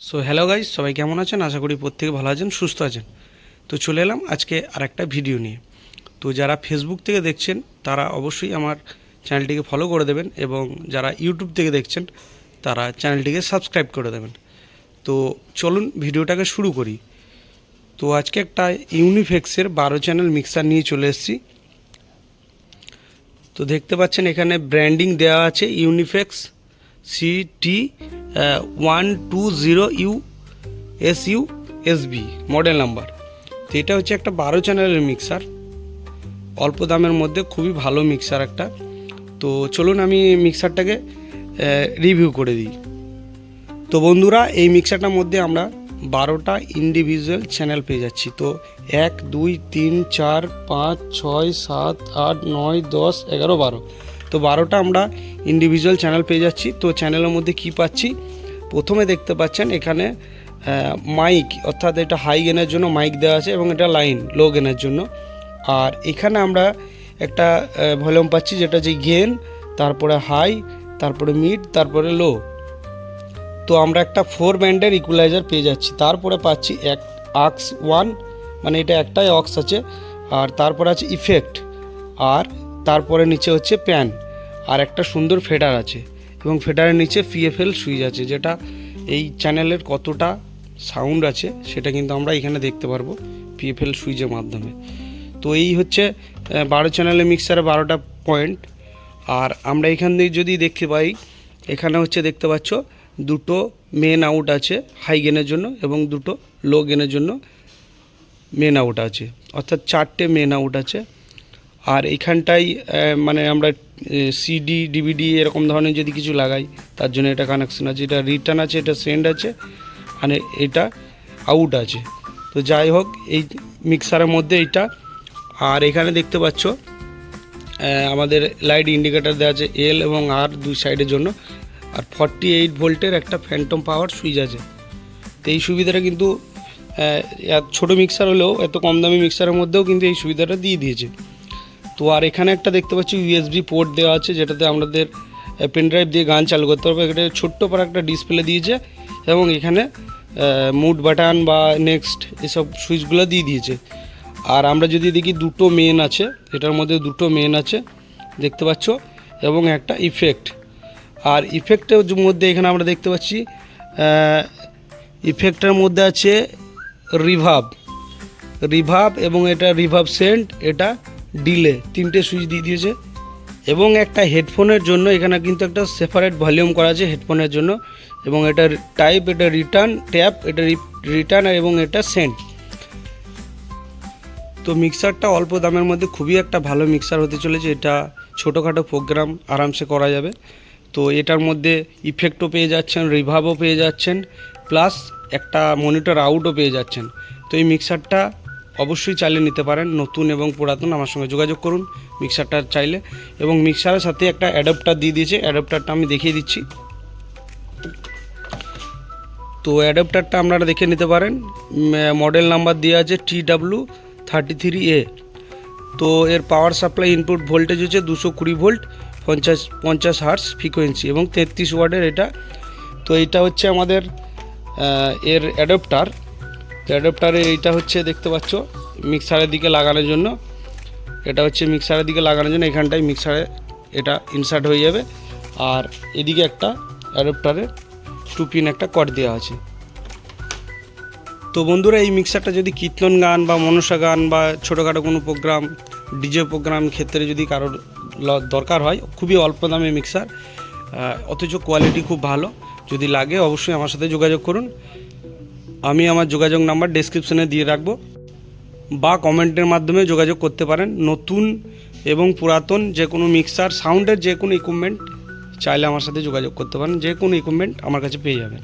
So hello guys, সবাই কেমন আছেন? আশা করি প্রত্যেকে ভালো আছেন, সুস্থ আছেন। তো চলে এলাম আজকে আরেকটা ভিডিও নিয়ে। তো যারা ফেসবুক থেকে দেখছেন তারা অবশ্যই আমার চ্যানেলটিকে ফলো করে দেবেন, এবং যারা ইউটিউব থেকে দেখছেন তারা চ্যানেলটিকে সাবস্ক্রাইব করে দেবেন। তো চলুন ভিডিওটাকে শুরু করি। তো আজকে একটা ইউনিফেক্সের 12 চ্যানেল মিক্সার নিয়ে চলে এসেছি। তো দেখতে পাচ্ছেন এখানে ব্র্যান্ডিং দেওয়া আছে ইউনিফেক্স CT 120USUSB মডেল নাম্বার। তো এটা হচ্ছে একটা 12 চ্যানেলের মিক্সার, অল্প দামের মধ্যে খুবই ভালো মিক্সার একটা। তো চলুন আমি মিক্সারটাকে রিভিউ করে দিই। তো বন্ধুরা, এই মিক্সারটার মধ্যে আমরা 12টা ইন্ডিভিজুয়াল চ্যানেল পেয়ে যাচ্ছি। তো 1 2 3 4 5 6 7 8 9 10 11 12, তো 12টা আমরা ইন্ডিভিজুয়াল চ্যানেল পেয়ে যাচ্ছি। তো চ্যানেলের মধ্যে কি পাচ্ছি, প্রথমে দেখতে পাচ্ছেন এখানে মাইক, অর্থাৎ এটা হাই গেনের জন্য মাইক দেওয়া আছে, এবং এটা লাইন লো গেনের জন্য। আর এখানে আমরা একটা ভলিউম পাচ্ছি, যেটা যে গেন, তারপরে হাই, তারপরে মিড, তারপরে লো। তো আমরা একটা 4 ব্যান্ডের ইকুয়ালাইজার পেয়ে যাচ্ছি। তারপরে পাচ্ছি এক অক্স 1, মানে এটা একটাই অক্স আছে। আর তারপরে আছে ইফেক্ট, আর তারপরে নিচে হচ্ছে প্যান, আর একটা সুন্দর ফেডার আছে, এবং ফেডারের নিচে PFL সুইচ আছে, যেটা এই চ্যানেলের কতটা সাউন্ড আছে সেটা কিন্তু আমরা এখানে দেখতে পারবো PFL সুইচের মাধ্যমে। তো এই হচ্ছে 12 চ্যানেলের মিক্সারে 12টা পয়েন্ট। আর আমরা এখান থেকে যদি দেখতে পাই, এখানে হচ্ছে দেখতে পাচ্ছ দুটো মেন আউট আছে হাই গেনের জন্য, এবং দুটো লো গেনের জন্য মেন আউট আছে, অর্থাৎ 4টে মেন আউট আছে। আর এইখানটাই মানে আমরা CD DVD এরকম ধরনের যদি কিছু লাগাই, তার জন্য এটা কানেকশন আছে। এটা রিটার্ন আছে, এটা সেন্ড আছে, আর এটা আউট আছে। তো যাই হোক, এই মিক্সারের মধ্যে এইটা। আর এখানে দেখতে পাচ্ছ আমাদের লাইট ইন্ডিকেটার দেওয়া আছে L এবং R দুই সাইডের জন্য, আর 48 ভোল্টের একটা ফ্যান্টম পাওয়ার সুইচ আছে। তো এই সুবিধাটা কিন্তু ছোটো মিক্সার হলেও, এত কম দামি মিক্সারের মধ্যেও কিন্তু এই সুবিধাটা দিয়ে দিয়েছে। তো আর এখানে একটা দেখতে পাচ্ছি USB পোর্ট দেওয়া আছে, যেটাতে আমাদের পেনড্রাইভ দিয়ে গান চালু করতে পারবে। এটা ছোট্ট পর একটা ডিসপ্লে দিয়েছে, এবং এখানে মুড বাটন বা নেক্সট এসব সুইচগুলো দিয়ে দিয়েছে। আর আমরা যদি দেখি দুটো মেন আছে, এটার মধ্যে দুটো মেন আছে দেখতে পাচ্ছ, এবং একটা ইফেক্ট। আর ইফেক্টের মধ্যে এখানে আমরা দেখতে পাচ্ছি ইফেক্টের মধ্যে আছে রিভার্ব, এবং এটা রিভার্ব সেন্ট, এটা ডিলে, 3টে সুইচ দিয়ে দিয়েছে। এবং একটা হেডফোনের জন্য এখানে কিন্তু একটা সেপারেট ভলিউম করা আছে হেডফোনের জন্য, এবং এটা টাইপ, এটা রিটার্ন, ট্যাপ, এটা রিটার্ন, এবং এটা সেন্ট। তো মিক্সারটা অল্প দামের মধ্যে খুবই একটা ভালো মিক্সার হতে চলেছে। এটা ছোটোখাটো প্রোগ্রাম আরামসে করা যাবে। তো এটার মধ্যে ইফেক্টও পেয়ে যাচ্ছেন, রিভার্বও পেয়ে যাচ্ছেন, প্লাস একটা মনিটর আউটও পেয়ে যাচ্ছেন। তো এই মিক্সারটা অবশ্যই চাইলে নিতে পারেন, নতুন এবং পুরাতন। আমার সঙ্গে যোগাযোগ করুন মিক্সারটা চাইলে। এবং মিক্সারের সাথে একটা অ্যাডাপ্টার দিয়ে দিয়েছে, অ্যাডাপ্টারটা আমি দেখিয়ে দিচ্ছি। তো অ্যাডাপ্টারটা আপনারা দেখে নিতে পারেন, মডেল নাম্বার দেওয়া আছে TW33A। তো এর পাওয়ার সাপ্লাই ইনপুট ভোল্টেজ হচ্ছে 220 ভোল্ট, 50 হার্টজ ফ্রিকোয়েন্সি, এবং 33 ওয়াটের এটা। তো এইটা হচ্ছে আমাদের এর অ্যাডাপ্টার। তো অ্যাডাপ্টারে এইটা হচ্ছে দেখতে পাচ্ছ মিক্সারের দিকে লাগানোর জন্য, এটা হচ্ছে মিক্সারের দিকে লাগানোর জন্য, এখানটায় মিক্সারে এটা ইনসার্ট হয়ে যাবে। আর এদিকে একটা অ্যাডাপ্টারে 2 পিন একটা কর্ড দেওয়া আছে। তো বন্ধুরা, এই মিক্সারটা যদি কীর্তন গান বা মনসা গান বা ছোটোখাটো কোনো প্রোগ্রাম, ডিজে প্রোগ্রাম ক্ষেত্রে যদি কারোর দরকার হয়, খুবই অল্প দামে মিক্সার, অথচ কোয়ালিটি খুব ভালো। যদি লাগে অবশ্যই আমার সাথে যোগাযোগ করুন। আমি আমার যোগাযোগ নাম্বার ডেসক্রিপশনে দিয়ে রাখবো, বা কমেন্টের মাধ্যমে যোগাযোগ করতে পারেন। নতুন এবং পুরাতন যে কোনো মিক্সার, সাউন্ডের যে কোনো ইকুইপমেন্ট চাইলে আমার সাথে যোগাযোগ করতে পারেন। যে কোনো ইকুইপমেন্ট আমার কাছে পেয়ে যাবেন।